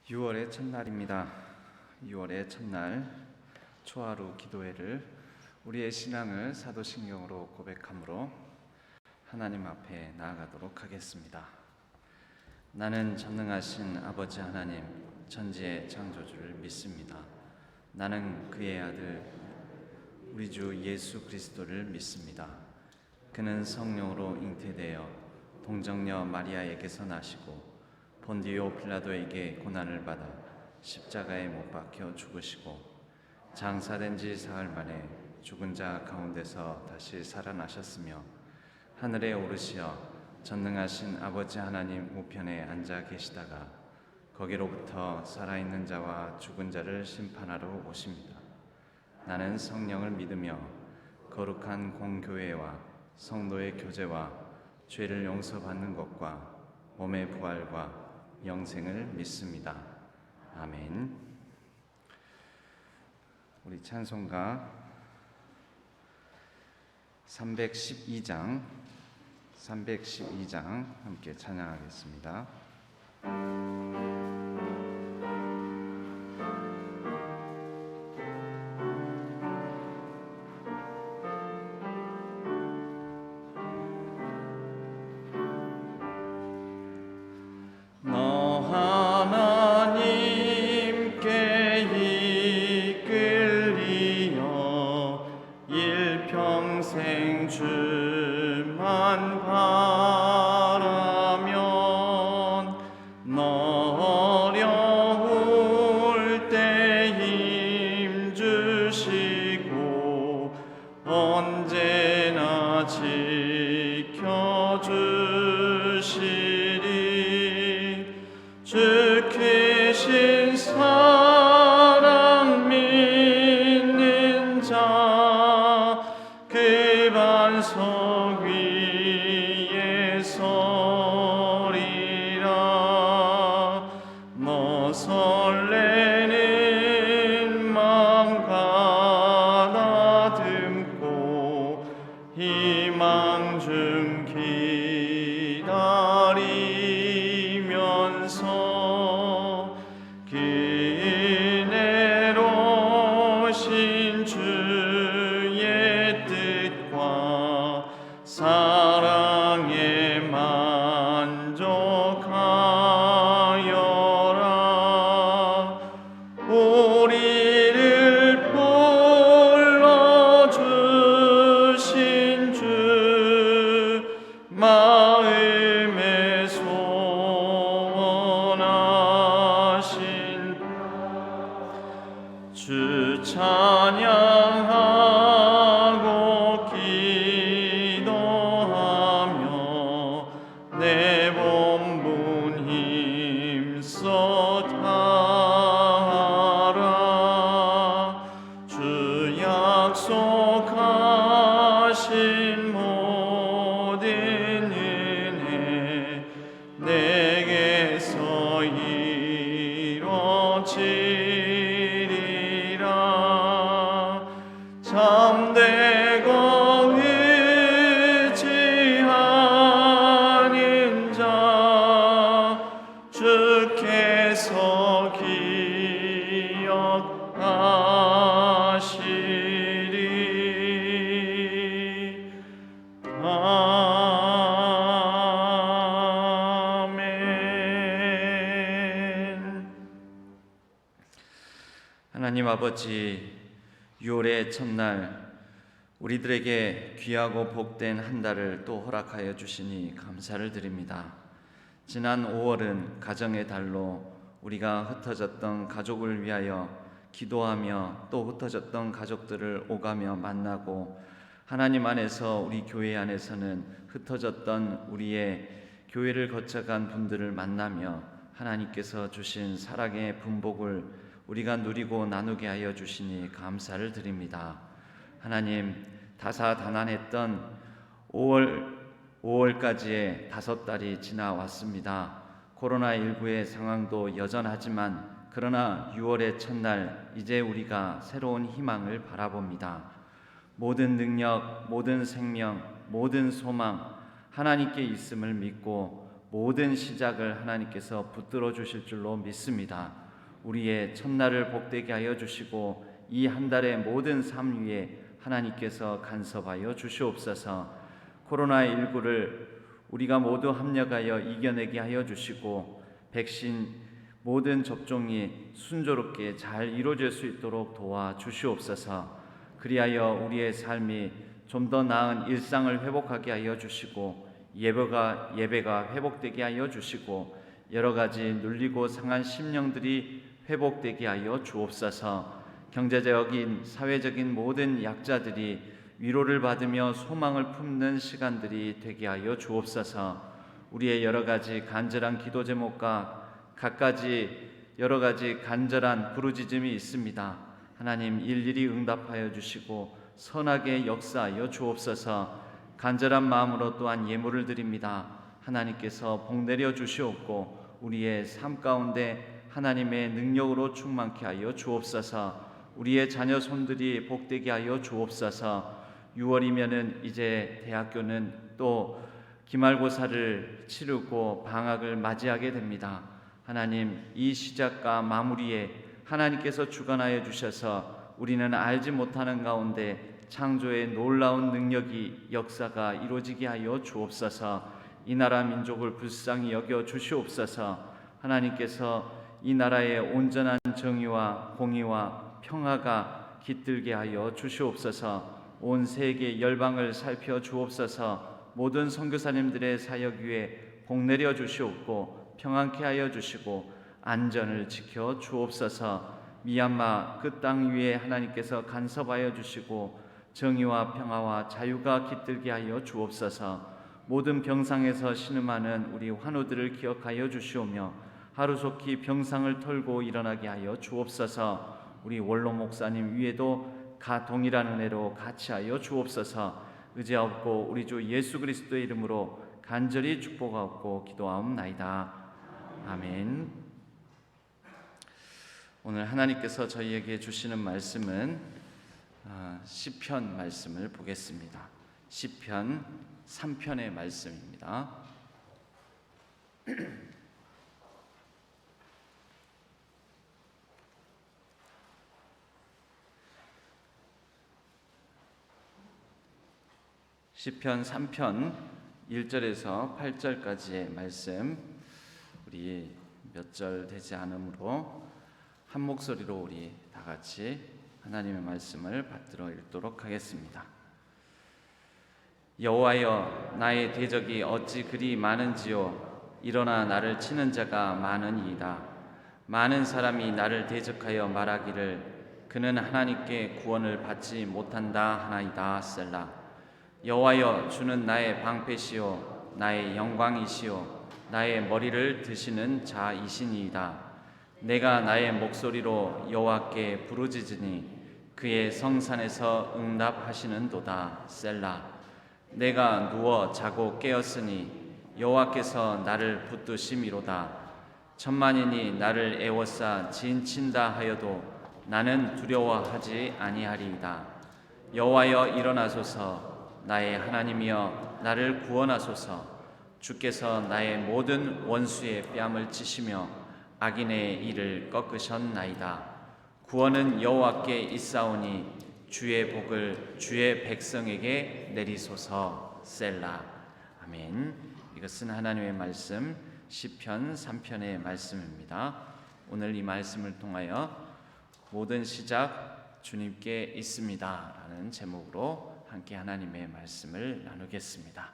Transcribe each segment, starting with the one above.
6월의 첫날입니다. 6월의 첫날 초하루 기도회를 우리의 신앙을 사도신경으로 고백함으로 하나님 앞에 나아가도록 하겠습니다. 나는 전능하신 아버지 하나님 천지의 창조주를 믿습니다. 나는 그의 아들 우리 주 예수 그리스도를 믿습니다. 그는 성령으로 잉태되어 동정녀 마리아에게서 나시고 본디오 빌라도에게 고난을 받아 십자가에 못 박혀 죽으시고 장사된 지 사흘 만에 죽은 자 가운데서 다시 살아나셨으며 하늘에 오르시어 전능하신 아버지 하나님 우편에 앉아 계시다가 거기로부터 살아있는 자와 죽은 자를 심판하러 오십니다. 나는 성령을 믿으며 거룩한 공교회와 성도의 교제와 죄를 용서받는 것과 몸의 부활과 영생을 믿습니다. 아멘. 우리 찬송가 312장 함께 찬양하겠습니다. 언제나 지켜주시리. 주키신 사랑 믿는 자 그 반석 위에 서리라. 너 설레는 마음 가다듬고 희망 중 기다리면서 그네로신 주의 뜻과 사랑에 만족하여라. 우리를 불러주신 주 마음에 소원하신 주 찬양하고 기도하며 내 본분 힘써 다하라. 주 약속하신 모든 은혜 내게서 이루어지리라. 참되고 의지하는 자 주께서 기억하시리. 아멘. 하나님 아버지, 6월의 첫날 우리들에게 귀하고 복된 한 달을 또 허락하여 주시니 감사를 드립니다. 지난 5월은 가정의 달로 우리가 흩어졌던 가족을 위하여 기도하며 또 흩어졌던 가족들을 오가며 만나고 하나님 안에서 우리 교회 안에서는 흩어졌던 우리의 교회를 거쳐간 분들을 만나며 하나님께서 주신 사랑의 분복을 우리가 누리고 나누게 하여 주시니 감사를 드립니다. 하나님, 다사다난했던 5월까지의 5달이 지나왔습니다. 코로나19의 상황도 여전하지만 그러나 6월의 첫날 이제 우리가 새로운 희망을 바라봅니다. 모든 능력, 모든 생명, 모든 소망 하나님께 있음을 믿고 모든 시작을 하나님께서 붙들어 주실 줄로 믿습니다. 우리의 첫날을 복되게 하여 주시고 이 한 달의 모든 삶 위에 하나님께서 간섭하여 주시옵소서. 코로나19를 우리가 모두 합력하여 이겨내게 하여 주시고 백신 모든 접종이 순조롭게 잘 이루어질 수 있도록 도와 주시옵소서. 그리하여 우리의 삶이 좀 더 나은 일상을 회복하게 하여 주시고 예배가 회복되게 하여 주시고 여러 가지 눌리고 상한 심령들이 회복되게 하여 주옵소서. 경제적인 사회적인 모든 약자들이 위로를 받으며 소망을 품는 시간들이 되게 하여 주옵소서. 우리의 여러 가지 간절한 기도 제목과 갖가지 여러 가지 간절한 부르짖음이 있습니다. 하나님 일일이 응답하여 주시고 선하게 역사하여 주옵소서. 간절한 마음으로 또한 예물을 드립니다. 하나님께서 복 내려 주시옵고 우리의 삶 가운데 하나님의 능력으로 충만케 하여 주옵소서. 우리의 자녀 손들이 복되게 하여 주옵소서. 6월이면은 이제 대학교는 또 기말고사를 치르고 방학을 맞이하게 됩니다. 하나님 이 시작과 마무리에 하나님께서 주관하여 주셔서 우리는 알지 못하는 가운데 창조의 놀라운 능력이 역사가 이루어지게 하여 주옵소서. 이 나라 민족을 불쌍히 여겨 주시옵소서. 하나님께서 이 나라의 온전한 정의와 공의와 평화가 깃들게 하여 주시옵소서. 온 세계 열방을 살펴 주옵소서. 모든 선교사님들의 사역 위에 복 내려 주시옵고 평안케 하여 주시고 안전을 지켜 주옵소서. 미얀마 그 땅 위에 하나님께서 간섭하여 주시고 정의와 평화와 자유가 깃들게 하여 주옵소서. 모든 병상에서 신음하는 우리 환우들을 기억하여 주시오며 하루속히 병상을 털고 일어나게 하여 주옵소서. 우리 원로 목사님 위에도 동일한 은혜로 같이 하여 주옵소서. 의지하옵고 우리 주 예수 그리스도의 이름으로 간절히 축복하옵고 기도하옵나이다. 아멘. 오늘 하나님께서 저희에게 주시는 말씀은 시편 말씀을 보겠습니다. 시편 3편의 말씀입니다. 시편 3편 1절에서 8절까지의 말씀, 우리 몇 절 되지 않으므로 한 목소리로 우리 다 같이 하나님의 말씀을 받들어 읽도록 하겠습니다. 여호와여, 나의 대적이 어찌 그리 많은지요. 일어나 나를 치는 자가 많으니이다. 많은 사람이 나를 대적하여 말하기를 그는 하나님께 구원을 받지 못한다 하나이다. 셀라. 여호와여, 주는 나의 방패시요 나의 영광이시요 나의 머리를 드시는 자이시니이다. 내가 나의 목소리로 여호와께 부르짖으니 그의 성산에서 응답하시는도다. 셀라. 내가 누워 자고 깨었으니 여호와께서 나를 붙드심이로다. 천만인이 나를 애워싸 진친다 하여도 나는 두려워하지 아니하리이다. 여호와여, 일어나소서. 나의 하나님이여, 나를 구원하소서. 주께서 나의 모든 원수의 뺨을 치시며 악인의 일을 꺾으셨나이다. 구원은 여호와께 있사오니 주의 복을 주의 백성에게 내리소서. 셀라. 아멘. 이것은 하나님의 말씀 시편 3편의 말씀입니다. 오늘 이 말씀을 통하여 모든 시작 주님께 있습니다 라는 제목으로 함께 하나님의 말씀을 나누겠습니다.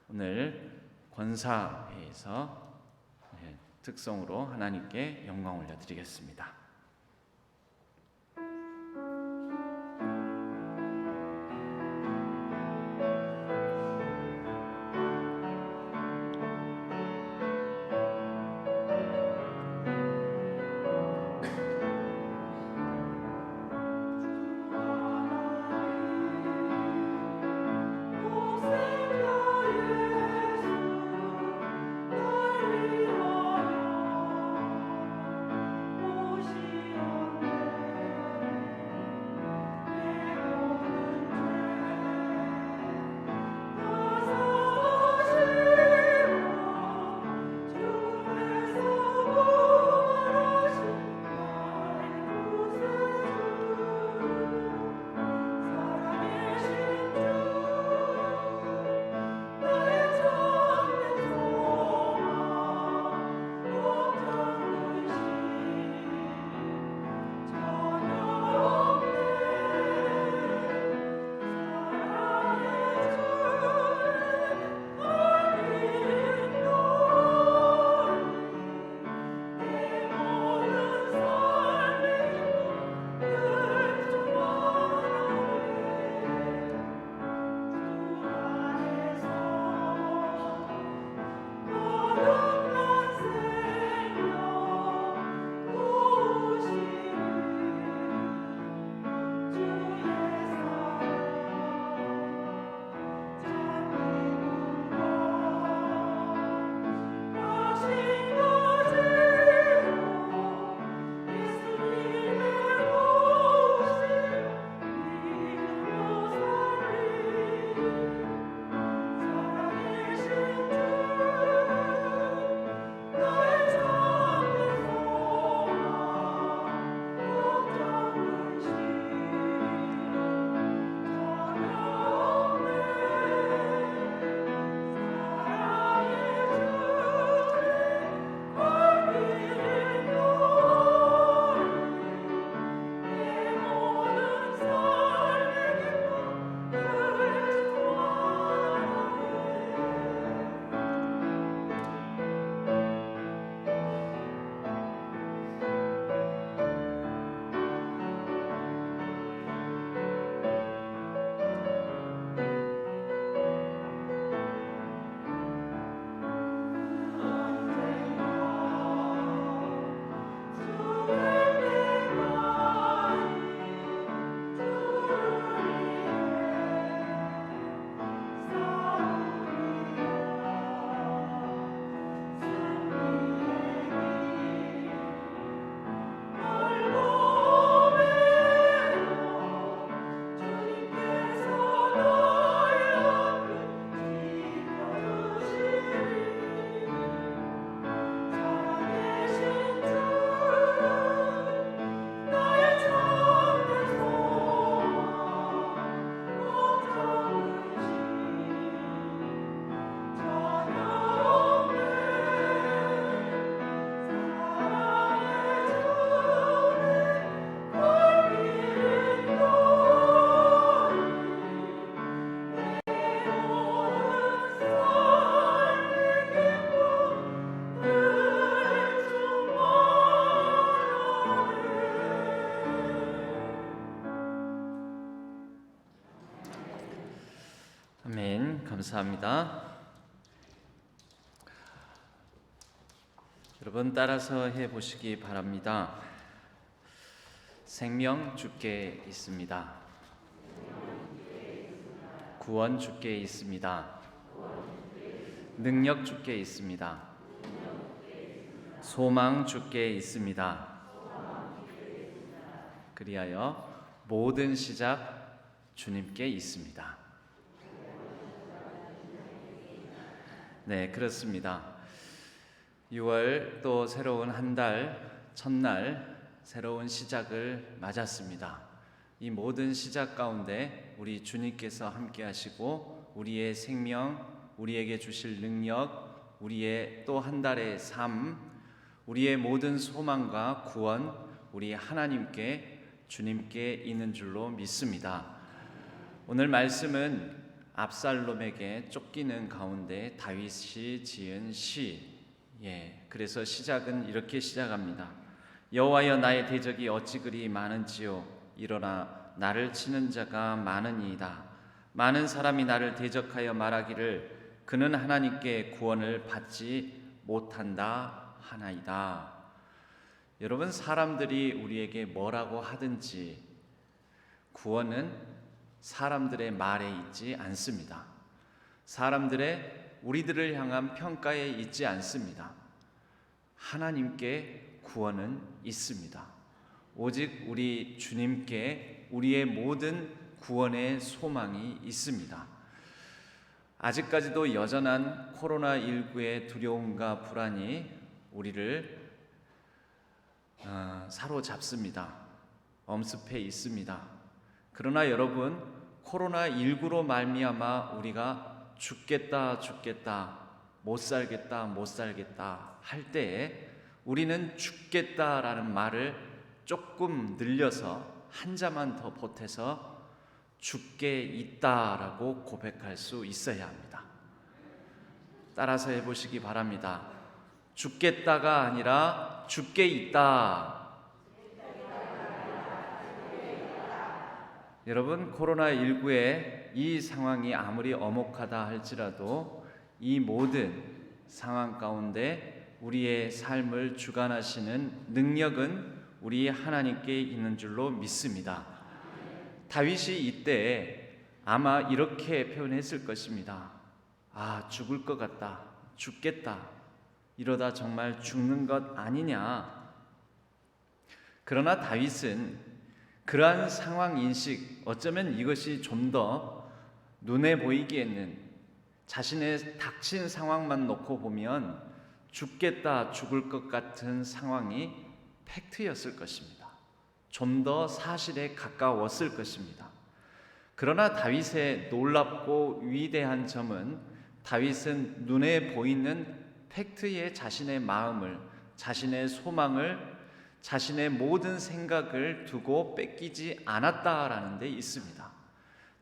오늘 권사회에서 특성으로 하나님께 영광 올려드리겠습니다. 오시 감사합니다. 여러분 따라서 해보시기 바랍니다. 생명 주께 있습니다. 구원 주께 있습니다. 능력 주께 있습니다. 소망 주께 있습니다. 그리하여 모든 시작 주님께 있습니다. 네, 그렇습니다. 6월 또 새로운 한 달, 첫날 새로운 시작을 맞았습니다. 이 모든 시작 가운데 우리 주님께서 함께 하시고 우리의 생명, 우리에게 주실 능력, 우리의 또 한 달의 삶, 우리의 모든 소망과 구원, 우리 하나님께 주님께 있는 줄로 믿습니다. 오늘 말씀은 압살롬에게 쫓기는 가운데 다윗이 지은 시. 그래서 시작은 이렇게 시작합니다. 여호와여 나의 대적이 어찌 그리 많은지요. 일어나 나를 치는 자가 많으니이다. 많은 사람이 나를 대적하여 말하기를 그는 하나님께 구원을 받지 못한다 하나이다. 여러분, 사람들이 우리에게 뭐라고 하든지 구원은 사람들의 말에 있지 않습니다. 사람들의 우리들을 향한 평가에 있지 않습니다. 하나님께 구원은 있습니다. 오직 우리 주님께 우리의 모든 구원의 소망이 있습니다. 아직까지도 여전한 코로나19의 두려움과 불안이 우리를 사로잡습니다. 엄습해 있습니다. 그러나 여러분, 코로나19로 말미암아 우리가 죽겠다 못 살겠다 할 때에 우리는 죽겠다라는 말을 조금 늘려서 한자만 더 보태서 죽게 있다라고 고백할 수 있어야 합니다. 따라서 해보시기 바랍니다. 죽겠다가 아니라 죽게 있다. 여러분, 코로나19의 이 상황이 아무리 엄혹하다 할지라도 이 모든 상황 가운데 우리의 삶을 주관하시는 능력은 우리 하나님께 있는 줄로 믿습니다. 다윗이 이때 아마 이렇게 표현했을 것입니다. 죽을 것 같다. 죽겠다. 이러다 정말 죽는 것 아니냐. 그러나 다윗은 그러한 상황 인식, 어쩌면 이것이 좀 더 눈에 보이기에는 자신의 닥친 상황만 놓고 보면 죽겠다, 죽을 것 같은 상황이 팩트였을 것입니다. 좀 더 사실에 가까웠을 것입니다. 그러나 다윗의 놀랍고 위대한 점은 다윗은 눈에 보이는 팩트에 자신의 마음을, 자신의 소망을, 자신의 모든 생각을 두고 뺏기지 않았다라는 데 있습니다.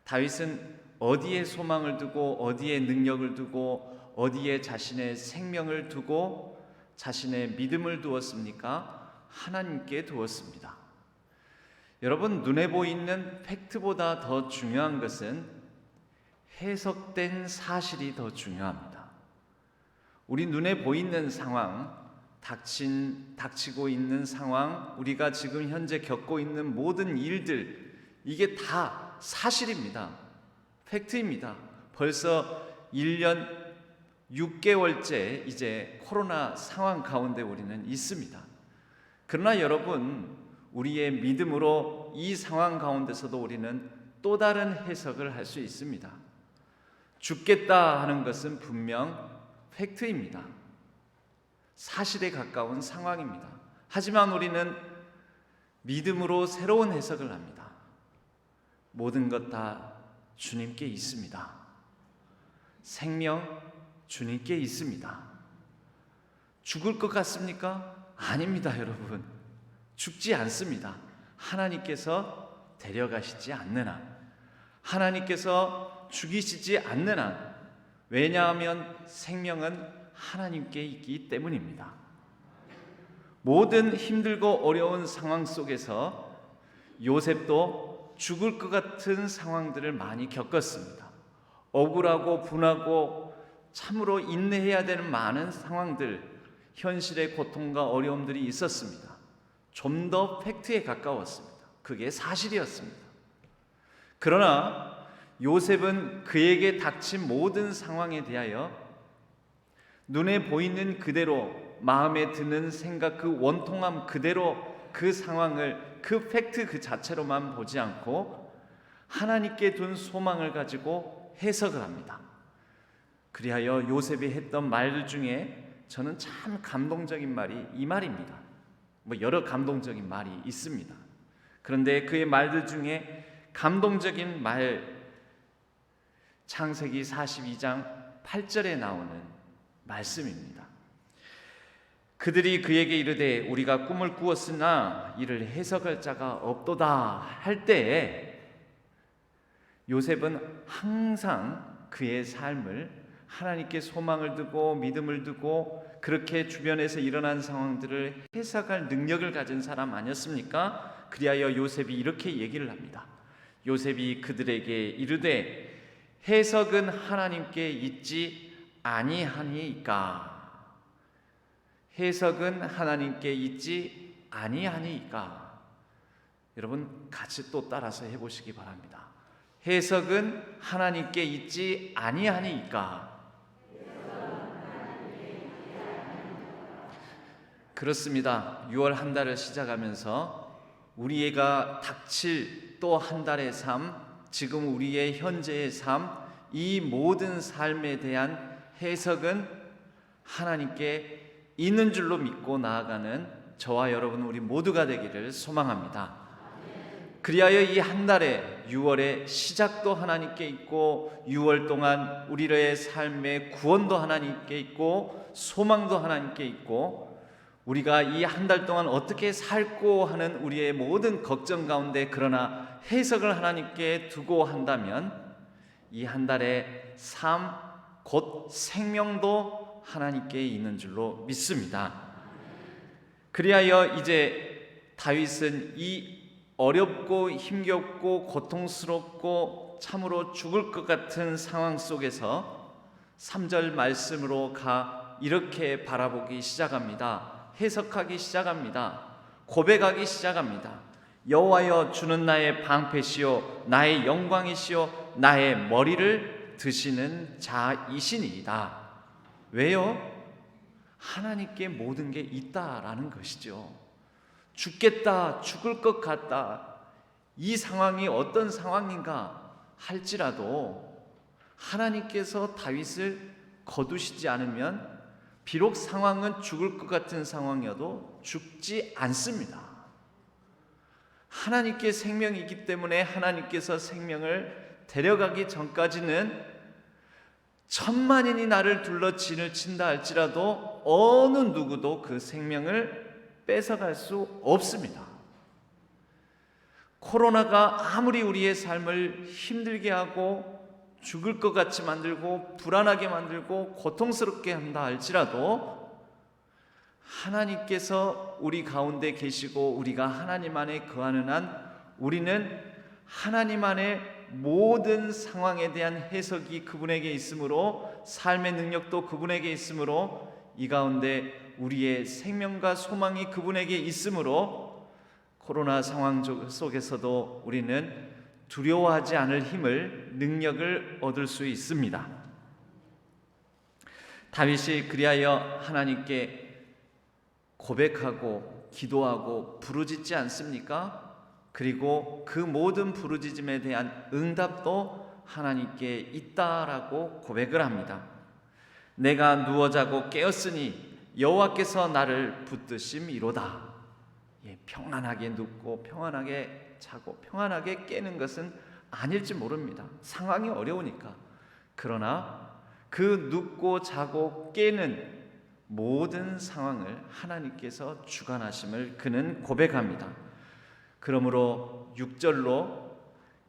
다윗은 어디에 소망을 두고 어디에 능력을 두고 어디에 자신의 생명을 두고 자신의 믿음을 두었습니까? 하나님께 두었습니다. 여러분, 눈에 보이는 팩트보다 더 중요한 것은 해석된 사실이 더 중요합니다. 우리 눈에 보이는 상황, 닥치고 있는 상황, 우리가 지금 현재 겪고 있는 모든 일들, 이게 다 사실입니다. 팩트입니다. 벌써 1년 6개월째 이제 코로나 상황 가운데 우리는 있습니다. 그러나 여러분, 우리의 믿음으로 이 상황 가운데서도 우리는 또 다른 해석을 할 수 있습니다. 죽겠다 하는 것은 분명 팩트입니다. 사실에 가까운 상황입니다. 하지만 우리는 믿음으로 새로운 해석을 합니다. 모든 것 다 주님께 있습니다. 생명 주님께 있습니다. 죽을 것 같습니까? 아닙니다, 여러분. 죽지 않습니다. 하나님께서 데려가시지 않는 한, 하나님께서 죽이시지 않는 한, 왜냐하면 생명은 하나님께 있기 때문입니다. 모든 힘들고 어려운 상황 속에서 요셉도 죽을 것 같은 상황들을 많이 겪었습니다. 억울하고 분하고 참으로 인내해야 되는 많은 상황들, 현실의 고통과 어려움들이 있었습니다. 좀 더 팩트에 가까웠습니다. 그게 사실이었습니다. 그러나 요셉은 그에게 닥친 모든 상황에 대하여 눈에 보이는 그대로, 마음에 드는 생각, 그 원통함 그대로 그 상황을 그 팩트 그 자체로만 보지 않고 하나님께 둔 소망을 가지고 해석을 합니다. 그리하여 요셉이 했던 말들 중에 저는 참 감동적인 말이 이 말입니다. 여러 감동적인 말이 있습니다. 그런데 그의 말들 중에 감동적인 말, 창세기 42장 8절에 나오는 말씀입니다. 그들이 그에게 이르되 우리가 꿈을 꾸었으나 이를 해석할 자가 없도다 할 때에 요셉은 항상 그의 삶을 하나님께 소망을 두고 믿음을 두고 그렇게 주변에서 일어난 상황들을 해석할 능력을 가진 사람 아니었습니까? 그리하여 요셉이 이렇게 얘기를 합니다. 요셉이 그들에게 이르되 해석은 하나님께 있지 아니하니이까. 해석은 하나님께 있지 아니하니이까. 여러분 같이 또 따라서 해보시기 바랍니다. 해석은 하나님께 있지 아니하니이까. 그렇습니다. 6월 한 달을 시작하면서 우리가 닥칠 또 한 달의 삶, 지금 우리의 현재의 삶, 이 모든 삶에 대한 해석은 하나님께 있는 줄로 믿고 나아가는 저와 여러분 우리 모두가 되기를 소망합니다. 그리하여 이 한 달에 6월의 시작도 하나님께 있고 6월 동안 우리의 삶의 구원도 하나님께 있고 소망도 하나님께 있고 우리가 이 한 달 동안 어떻게 살고 하는 우리의 모든 걱정 가운데 그러나 해석을 하나님께 두고 한다면 이 한 달의 삶, 곧 생명도 하나님께 있는 줄로 믿습니다. 그리하여 이제 다윗은 이 어렵고 힘겹고 고통스럽고 참으로 죽을 것 같은 상황 속에서 3절 말씀으로 이렇게 바라보기 시작합니다. 해석하기 시작합니다. 고백하기 시작합니다. 여호와여 주는 나의 방패시요 나의 영광이시요 나의 머리를 드시는 자이시니이다. 왜요? 하나님께 모든 게 있다라는 것이죠. 죽겠다, 죽을 것 같다, 이 상황이 어떤 상황인가 할지라도 하나님께서 다윗을 거두시지 않으면 비록 상황은 죽을 것 같은 상황이어도 죽지 않습니다. 하나님께 생명이 있기 때문에 하나님께서 생명을 데려가기 전까지는 천만인이 나를 둘러 진을 친다 할지라도 어느 누구도 그 생명을 뺏어갈 수 없습니다. 코로나가 아무리 우리의 삶을 힘들게 하고 죽을 것 같이 만들고 불안하게 만들고 고통스럽게 한다 할지라도 하나님께서 우리 가운데 계시고 우리가 하나님 안에 거하는 한 우리는 하나님 안에 모든 상황에 대한 해석이 그분에게 있으므로 삶의 능력도 그분에게 있으므로 이 가운데 우리의 생명과 소망이 그분에게 있으므로 코로나 상황 속에서도 우리는 두려워하지 않을 힘을, 능력을 얻을 수 있습니다. 다윗이 그리하여 하나님께 고백하고 기도하고 부르짖지 않습니까? 그리고 그 모든 부르짖음에 대한 응답도 하나님께 있다라고 고백을 합니다. 내가 누워 자고 깨었으니 여호와께서 나를 붙드심이로다. 평안하게 눕고 평안하게 자고 평안하게 깨는 것은 아닐지 모릅니다. 상황이 어려우니까. 그러나 그 눕고 자고 깨는 모든 상황을 하나님께서 주관하심을 그는 고백합니다. 그러므로 6절로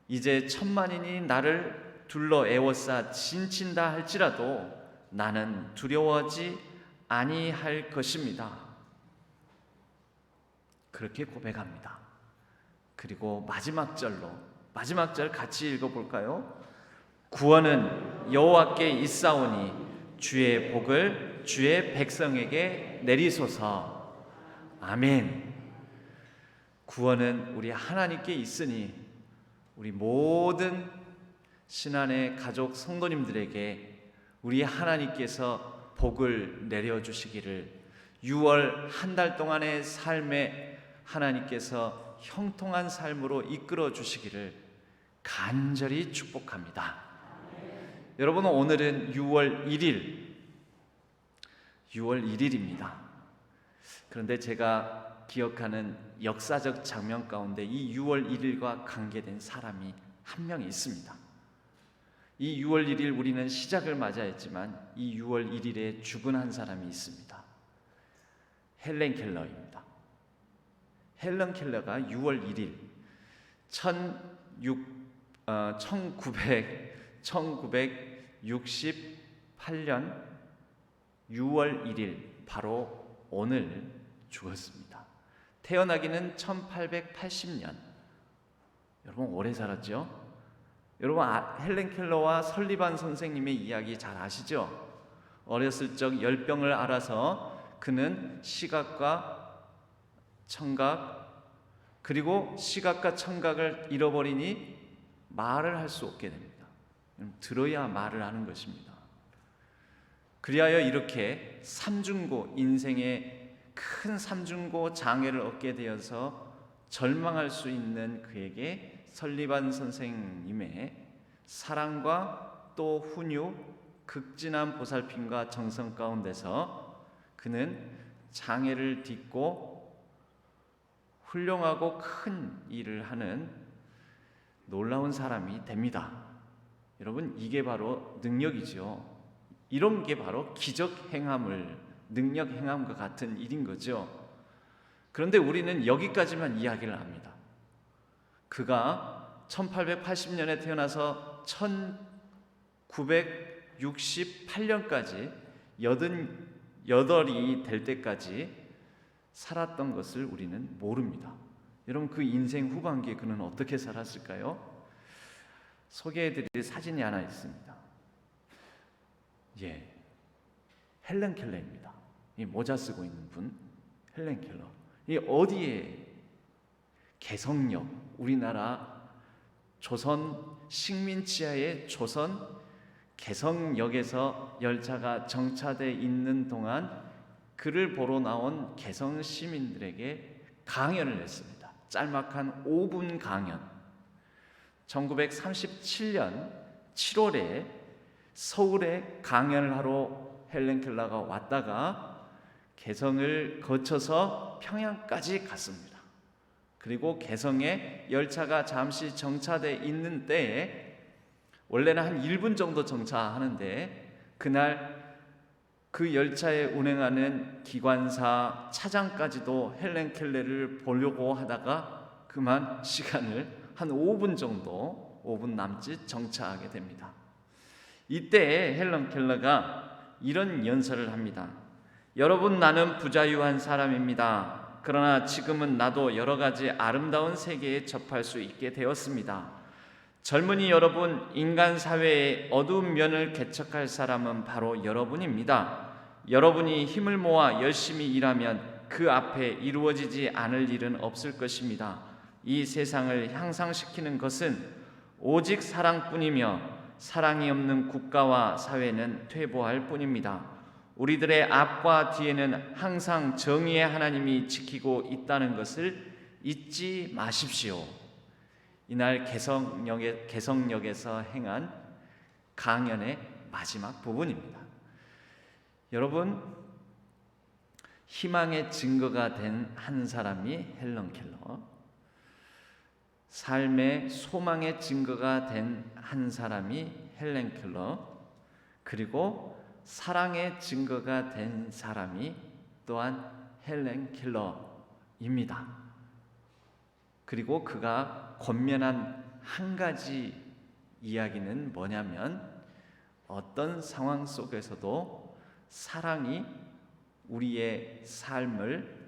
이제 천만인이 나를 둘러 에워싸 진친다 할지라도 나는 두려워하지 아니할 것입니다. 그렇게 고백합니다. 그리고 마지막 절 같이 읽어볼까요? 구원은 여호와께 있사오니 주의 복을 주의 백성에게 내리소서. 아멘. 구원은 우리 하나님께 있으니 우리 모든 신안의 가족 성도님들에게 우리 하나님께서 복을 내려주시기를, 6월 한 달 동안의 삶에 하나님께서 형통한 삶으로 이끌어 주시기를 간절히 축복합니다. 여러분, 오늘은 6월 1일입니다. 그런데 제가 기억하는 역사적 장면 가운데 이 6월 1일과 관계된 사람이 한 명 있습니다. 이 6월 1일 우리는 시작을 맞이했지만 이 6월 1일에 죽은 한 사람이 있습니다. 헬렌 켈러입니다. 헬렌 켈러가 6월 1일 1968년 6월 1일 바로 오늘 죽었습니다. 태어나기는 1880년. 여러분 오래 살았죠? 여러분 헬렌 켈러와 설리반 선생님의 이야기 잘 아시죠? 어렸을 적 열병을 앓아서 그는 시각과 청각, 그리고 시각과 청각을 잃어버리니 말을 할 수 없게 됩니다. 들어야 말을 하는 것입니다. 그리하여 이렇게 삼중고, 인생의 큰 삼중고 장애를 얻게 되어서 절망할 수 있는 그에게 설리반 선생님의 사랑과 또 훈육, 극진한 보살핌과 정성 가운데서 그는 장애를 딛고 훌륭하고 큰 일을 하는 놀라운 사람이 됩니다. 여러분, 이게 바로 능력이죠. 이런 게 바로 기적 행함을, 능력 행함과 같은 일인 거죠. 그런데 우리는 여기까지만 이야기를 합니다. 그가 1880년에 태어나서 1968년까지 88이 될 때까지 살았던 것을 우리는 모릅니다. 여러분, 그 인생 후반기에 그는 어떻게 살았을까요? 소개해드릴 사진이 하나 있습니다. 헬렌 켈러입니다. 이 모자 쓰고 있는 분, 헬렌 켈러. 이 어디에 개성역, 우리나라 조선 식민지하의 조선 개성역에서 열차가 정차돼 있는 동안 그를 보러 나온 개성 시민들에게 강연을 했습니다. 짤막한 5분 강연. 1937년 7월에 서울에 강연을 하러 헬렌 켈러가 왔다가 개성을 거쳐서 평양까지 갔습니다. 그리고 개성에 열차가 잠시 정차돼 있는 때에, 원래는 한 1분 정도 정차하는데 그날 그 열차에 운행하는 기관사 차장까지도 헬렌 켈러를 보려고 하다가 그만 시간을 한 5분 정도, 5분 남짓 정차하게 됩니다. 이때 헬렌 켈러가 이런 연설을 합니다. 여러분, 나는 부자유한 사람입니다. 그러나 지금은 나도 여러 가지 아름다운 세계에 접할 수 있게 되었습니다. 젊은이 여러분, 인간 사회의 어두운 면을 개척할 사람은 바로 여러분입니다. 여러분이 힘을 모아 열심히 일하면 그 앞에 이루어지지 않을 일은 없을 것입니다. 이 세상을 향상시키는 것은 오직 사랑뿐이며 사랑이 없는 국가와 사회는 퇴보할 뿐입니다. 우리들의 앞과 뒤에는 항상 정의의 하나님이 지키고 있다는 것을 잊지 마십시오. 이날 개성역에서 행한 강연의 마지막 부분입니다. 여러분, 희망의 증거가 된 한 사람이 헬렌 켈러, 삶의 소망의 증거가 된 한 사람이 헬렌 켈러, 그리고 사랑의 증거가 된 사람이 또한 헬렌 켈러입니다. 그리고 그가 권면한 한 가지 이야기는 뭐냐면, 어떤 상황 속에서도 사랑이 우리의 삶을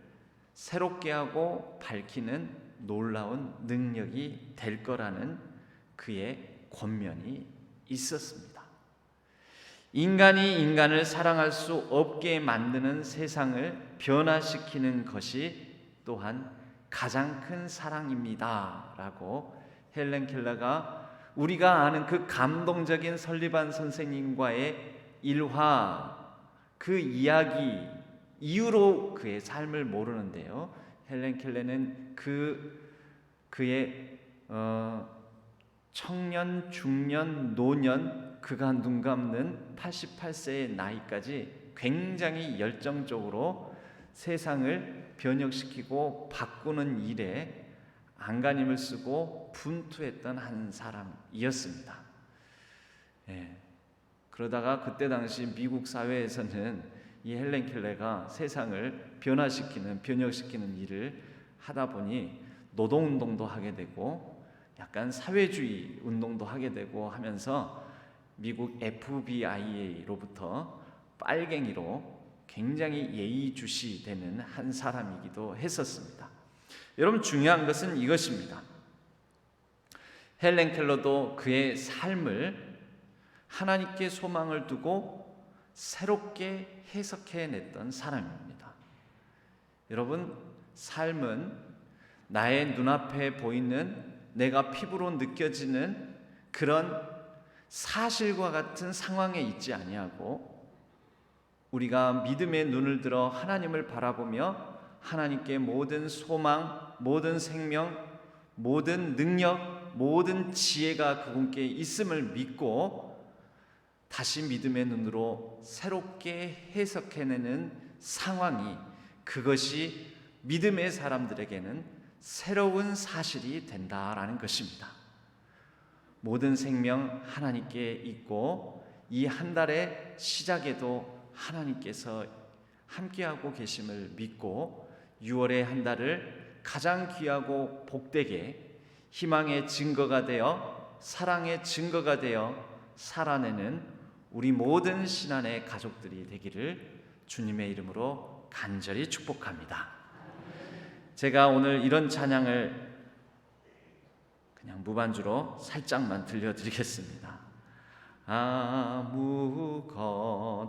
새롭게 하고 밝히는 놀라운 능력이 될 거라는 그의 권면이 있었습니다. 인간이 인간을 사랑할 수 없게 만드는 세상을 변화시키는 것이 또한 가장 큰 사랑입니다 라고 헬렌 켈러가 우리가 아는 그 감동적인 설리반 선생님과의 일화, 그 이야기 이후로 그의 삶을 모르는데요, 헬렌 켈러는 그의 청년, 중년, 노년, 그가 눈 감는 88세의 나이까지 굉장히 열정적으로 세상을 변혁시키고 바꾸는 일에 안간힘을 쓰고 분투했던 한 사람이었습니다. 그러다가 그때 당시 미국 사회에서는 이 헬렌 켈러가 세상을 변혁시키는 일을 하다 보니 노동운동도 하게 되고 약간 사회주의 운동도 하게 되고 하면서 미국 FBI로부터 빨갱이로 굉장히 예의주시되는 한 사람이기도 했었습니다. 여러분, 중요한 것은 이것입니다. 헬렌 켈러도 그의 삶을 하나님께 소망을 두고 새롭게 해석해냈던 사람입니다. 여러분, 삶은 나의 눈앞에 보이는, 내가 피부로 느껴지는 그런 사실과 같은 상황에 있지 아니하고 우리가 믿음의 눈을 들어 하나님을 바라보며 하나님께 모든 소망, 모든 생명, 모든 능력, 모든 지혜가 그분께 있음을 믿고 다시 믿음의 눈으로 새롭게 해석해내는 상황이, 그것이 믿음의 사람들에게는 새로운 사실이 된다라는 것입니다. 모든 생명 하나님께 있고 이 한 달의 시작에도 하나님께서 함께하고 계심을 믿고 6월의 한 달을 가장 귀하고 복되게 희망의 증거가 되어 사랑의 증거가 되어 살아내는 우리 모든 신안의 가족들이 되기를 주님의 이름으로 간절히 축복합니다. 제가 오늘 이런 찬양을 그냥 무반주로 살짝만 들려드리겠습니다.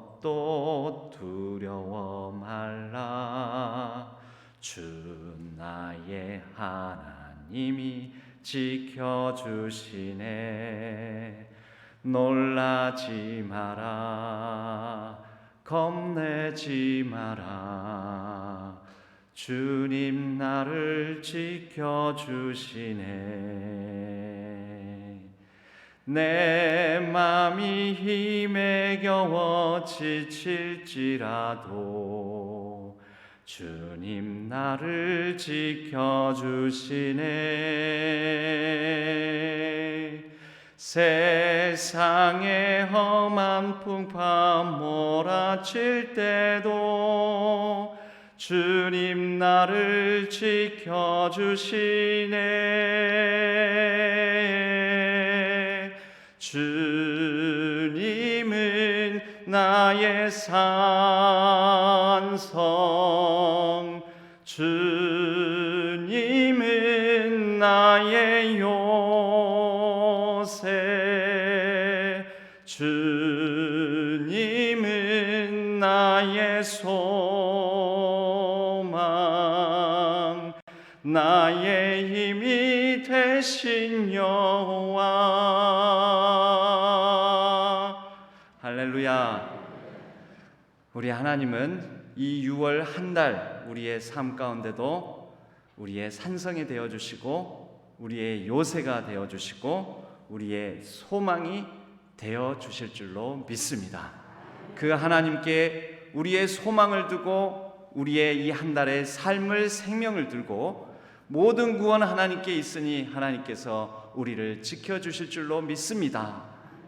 아무것도 두려워 말라, 주 나의 하나님이 지켜주시네. 놀라지 마라, 겁내지 마라, 주님 나를 지켜주시네. 내 맘이 힘에 겨워 지칠지라도 주님 나를 지켜주시네. 세상의 험한 풍파 몰아칠 때도 주님 나를 지켜주시네. 주님은 나의 산성, 주님은 나의 요새, 주님은 나의 소망, 나의 힘이 되신 여호와. 할렐루야. 우리 하나님은 이 6월 한 달 우리의 삶 가운데도 우리의 산성이 되어주시고 우리의 요새가 되어주시고 우리의 소망이 되어주실 줄로 믿습니다. 그 하나님께 우리의 소망을 두고 우리의 이 한 달의 삶을, 생명을 들고 모든 구원 하나님께 있으니 하나님께서 우리를 지켜주실 줄로 믿습니다.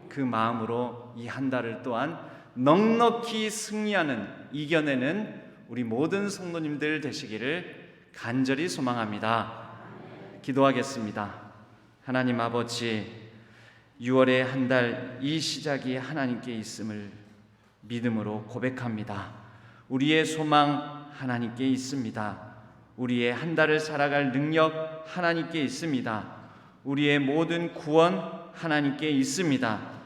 그 마음으로 이 한 달을 또한 넉넉히 승리하는, 이겨내는 우리 모든 성도님들 되시기를 간절히 소망합니다. 기도하겠습니다. 하나님 아버지, 6월의 한 달 이 시작이 하나님께 있음을 믿음으로 고백합니다. 우리의 소망 하나님께 있습니다. 우리의 한 달을 살아갈 능력 하나님께 있습니다. 우리의 모든 구원 하나님께 있습니다.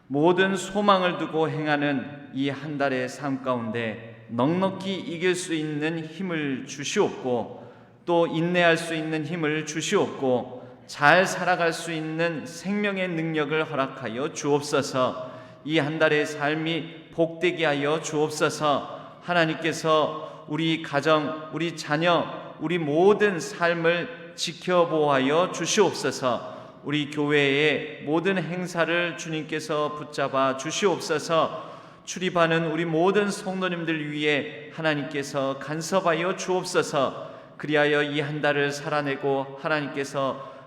모든 소망을 두고 행하는 이 한 달의 삶 가운데 넉넉히 이길 수 있는 힘을 주시옵고, 또 인내할 수 있는 힘을 주시옵고, 잘 살아갈 수 있는 생명의 능력을 허락하여 주옵소서. 이 한 달의 삶이 복되게 하여 주옵소서. 하나님께서 우리 가정, 우리 자녀, 우리 모든 삶을 지켜보호하여 주시옵소서. 우리 교회의 모든 행사를 주님께서 붙잡아 주시옵소서. 출입하는 우리 모든 성도님들 위해 하나님께서 간섭하여 주옵소서. 그리하여 이 한 달을 살아내고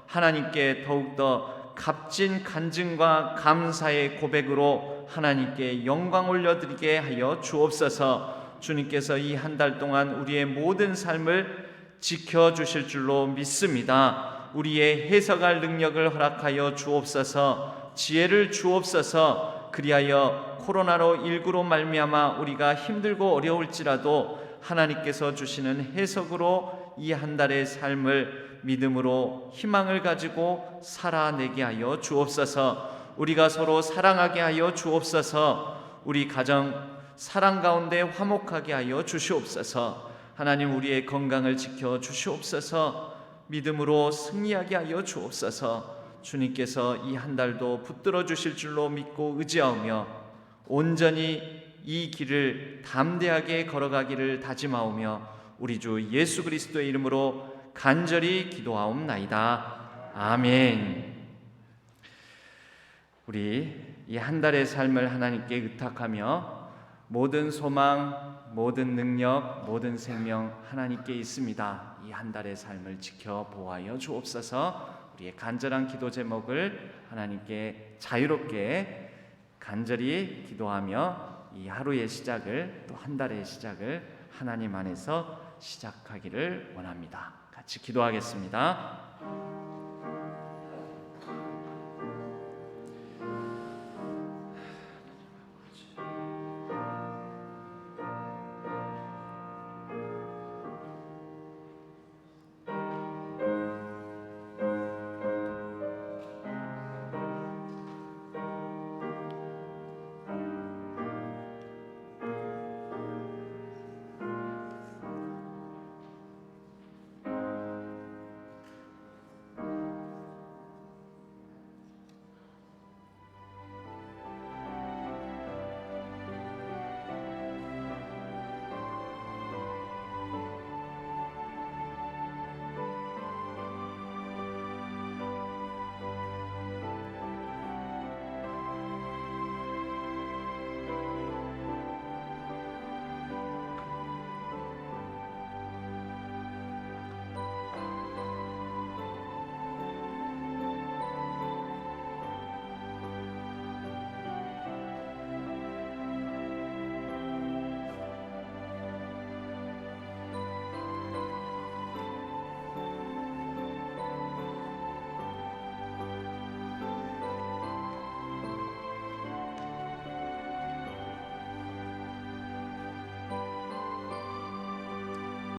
하나님께 더욱더 값진 간증과 감사의 고백으로 하나님께 영광 올려드리게 하여 주옵소서. 주님께서 이 한 달 동안 우리의 모든 삶을 지켜주실 줄로 믿습니다. 우리의 해석할 능력을 허락하여 주옵소서. 지혜를 주옵소서. 그리하여 코로나로 19로 말미암아 우리가 힘들고 어려울지라도 하나님께서 주시는 해석으로 이 한 달의 삶을 믿음으로 희망을 가지고 살아내게 하여 주옵소서. 우리가 서로 사랑하게 하여 주옵소서. 우리 가정 사랑 가운데 화목하게 하여 주시옵소서. 하나님, 우리의 건강을 지켜 주시옵소서. 믿음으로 승리하게 하여 주옵소서. 주님께서 이 한 달도 붙들어 주실 줄로 믿고 의지하오며 온전히 이 길을 담대하게 걸어가기를 다짐하오며 우리 주 예수 그리스도의 이름으로 간절히 기도하옵나이다. 아멘. 우리 이 한 달의 삶을 하나님께 의탁하며 모든 소망, 모든 능력, 모든 생명 하나님께 있습니다. 이 한 달의 삶을 지켜 보호하여 주옵소서. 우리의 간절한 기도 제목을 하나님께 자유롭게 간절히 기도하며 이 하루의 시작을, 또 한 달의 시작을 하나님 안에서 시작하기를 원합니다. 같이 기도하겠습니다.